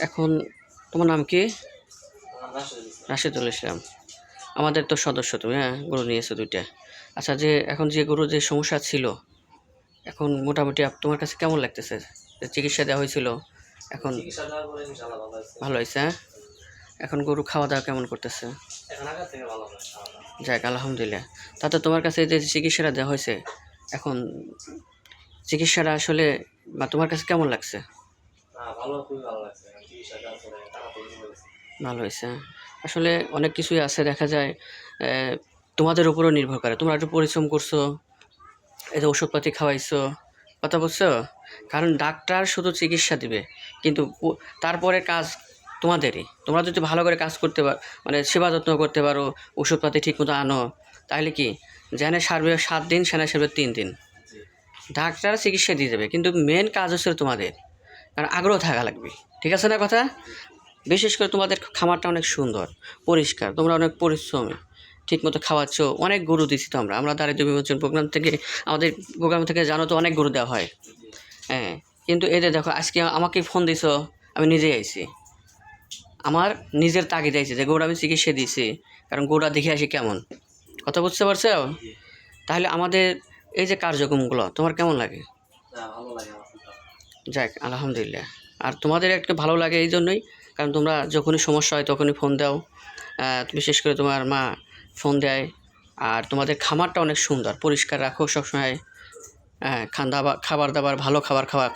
এখন তোমার নাম কি? রাশেদুল ইসলাম। আমাদের তো সদস্য তুমি, হ্যাঁ, গরু নিয়েছো দুইটা। আচ্ছা, যে এখন যে গরুর যে সমস্যা ছিল, এখন মোটামুটি তোমার কাছে কেমন লাগতেছে? যে চিকিৎসা দেওয়া হয়েছিল, এখন ভালো হয়েছে? হ্যাঁ, এখন গরু খাওয়া দাওয়া কেমন করতেছে? যাক, আলহামদুলিল্লাহ। তাতে তোমার কাছে যে চিকিৎসাটা দেওয়া হয়েছে, এখন চিকিৎসাটা আসলে বা তোমার কাছে কেমন লাগছে? ভালো হয়েছে। আসলে অনেক কিছুই আছে, দেখা যায় তোমাদের উপরও নির্ভর করে। তোমরা একটু পরিশ্রম করছো, এই যে ওষুধপাতি খাওয়াইছো, কথা বুঝছো? কারণ ডাক্তার শুধু চিকিৎসা দিবে, কিন্তু তারপরে কাজ তোমাদেরই। তোমরা যদি ভালো করে কাজ করতে পারো, মানে সেবা যত্ন করতে পারো, ওষুধপাতি ঠিকমতো আনো, তাহলে কি যেখানে সারবে 7 দিন, সেখানে সারবে 3 দিন। ডাক্তার চিকিৎসা দিয়ে দেবে, কিন্তু মেন কাজ হচ্ছে তোমাদের, কারণ আগ্রহ থাকা লাগবে। ঠিক আছে না কথা? বিশেষ করে তোমাদের খামারটা অনেক সুন্দর, পরিষ্কার, তোমরা অনেক পরিশ্রমী, ঠিকমতো খাওয়াচ্ছ। অনেক গরু দিচ্ছি তো আমরা দারিদ্র বিমোচন প্রোগ্রাম থেকে, আমাদের প্রোগ্রাম থেকে জানো তো অনেক গরু দেওয়া হয়। হ্যাঁ, কিন্তু এদের দেখো, আজকে আমাকে ফোন দিছো, আমি নিজেই আইছি, আমার নিজের তাগিদে আইছি যে গরু আমি চিকিৎসা দিয়েছি, কারণ গরুটা দেখে আসি কেমন। কথা বুঝতে পারছো? তাহলে আমাদের এই যে কার্যক্রমগুলো তোমার কেমন লাগে? যাক, আলহামদুলিল্লাহ। আর তোমাদের একটু ভালো লাগে এই জন্যই, কারণ তোমরা যখনই সমস্যা হয় তখনই ফোন দাও, বিশেষ করে তোমার মা ফোন দেয়। আর তোমাদের খামারটা অনেক সুন্দর, পরিষ্কার রাখো সবসময়। হ্যাঁ, খাবার দাবার ভালো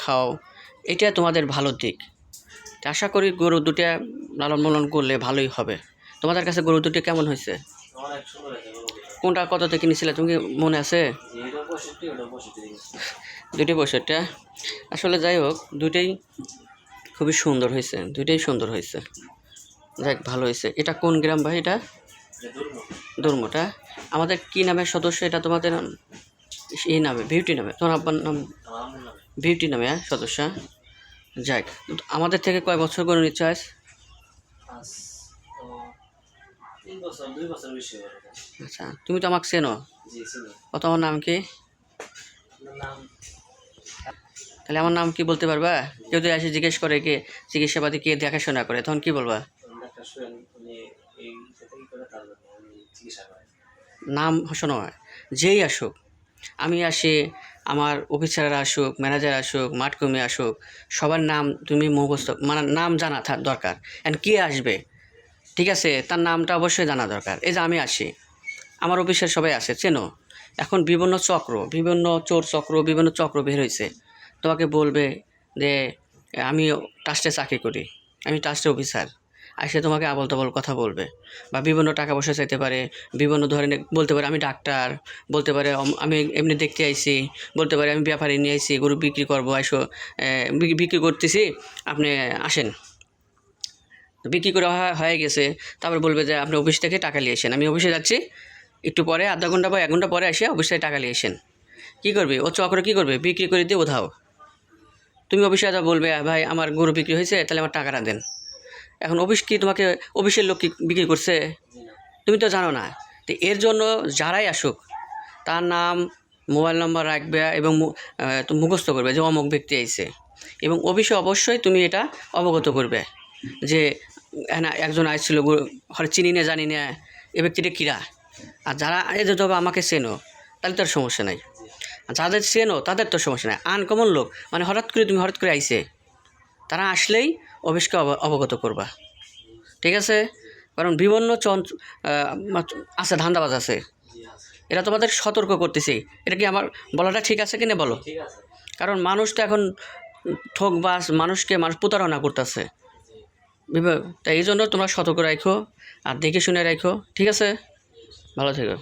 খাও, এটা তোমাদের ভালো দিক। আশা করি গরু দুটা লালন পালন করলে ভালোই হবে। তোমাদের কাছে গরু দুটো কেমন হয়েছে? কোনটা কততে কিনেছিলে তুমি, মনে আছে? 2টি 65। আসলে যাই হোক, দুটোই খুবই সুন্দর হয়েছে, দুটোই সুন্দর হয়েছে। যাক, ভালো হয়েছে। এটা কোন গ্রাম ভাই? এটা দুর্মটা। আমাদের কি নামের সদস্য এটা তোমাদের? এই নামে, বিউটি নামে। তোমার আব্বার নাম বিউটি নামে? হ্যাঁ, সদস্য। যাক, আমাদের থেকে কয় বছর করে নিচ্ছে আজ? আচ্ছা, তুমি তো আমাকে চেনো। ও, তোমার নাম কি? তাহলে আমার নাম কি বলতে পারবা? কেউ যদি এসে জিজ্ঞেস করে কে চিকিৎসাপাতি কে দেখাশোনা করে, তখন কি বলবা? নাম শোনো, যেই আসুক, আমি আসি, আমার অফিসাররা আসুক, ম্যানেজার আসুক, মাঠকর্মী আসুক, সবার নাম তুমি মুখস্থ, মানে নাম জানা দরকার। অ্যান্ড কে আসবে, ঠিক আছে, তার নামটা অবশ্যই জানা দরকার। এই যে আমি আসি, আমার অফিসের সবাই আসে, চেনো। এখন বিভিন্ন চক্র বের হয়েছে, তোমাকে বলবে যে আমি ট্রাস্টে চাকরি করি, আমি ট্রাস্টের অফিসার, আসে তোমাকে আবল তাবল কথা বলবে, বা বিভিন্ন টাকা পয়সা চাইতে পারে, বিভিন্ন ধরনের বলতে পারে আমি ডাক্তার, বলতে পারে আমি এমনি দেখতে আইছি, বলতে পারে আমি ব্যাপারে নিয়ে আইছি, গরু বিক্রি করবো, বিক্রি করতেছি, আপনি আসেন। বিক্রি করে হয়ে গেছে, তারপর বলবে যে আপনি অফিস থেকে টাকা নিয়ে আসেন। আমি অফিসে যাচ্ছি, একটু পরে আধা ঘন্টা বা 1 ঘন্টা পরে এসে অফিস থেকে টাকা নিয়ে আসেন। কী করবে ও চক্র? কী করবে? বিক্রি করে দিয়ে ওধাও। তুমি অফিসে যা বলবে ভাই আমার গরু বিক্রি হয়েছে, তাহলে আমার টাকাটা দেন। এখন অফিস কি তোমাকে, অফিসের লোক কি বিক্রি করছে? তুমি তো জানো না। তো এর জন্য যারাই আসুক, তার নাম, মোবাইল নাম্বার রাখবে এবং তুমি মুখস্থ করবে যে অমুক ব্যক্তি আইছে, এবং অফিসে অবশ্যই তুমি এটা অবগত করবে যে না, একজন আসছিল, হয়তো চিনি না জানি না এ ব্যক্তিটা কীরা। আর যারা এদের তবে আমাকে চেনো, তাহলে তার সমস্যা নাই। যাদের চেনো তাদের তো সমস্যা নাই। আনকমন লোক, মানে হঠাৎ করে আইছে, তারা আসলেই অফিসকে অবগত করবা, ঠিক আছে? কারণ বিভিন্ন আছে, ধান্দাবাজ আছে, এটা তোমাদের সতর্ক করতেছি। এটা কি আমার বলাটা ঠিক আছে কিনা বলো? কারণ মানুষ তো এখন ঠকবাজ, মানুষ প্রতারণা করতেছে, তাই এই জন্য তোমরা সতর্ক রাখো আর দেখে শুনে রাখো, ঠিক আছে? ভালো থেকো।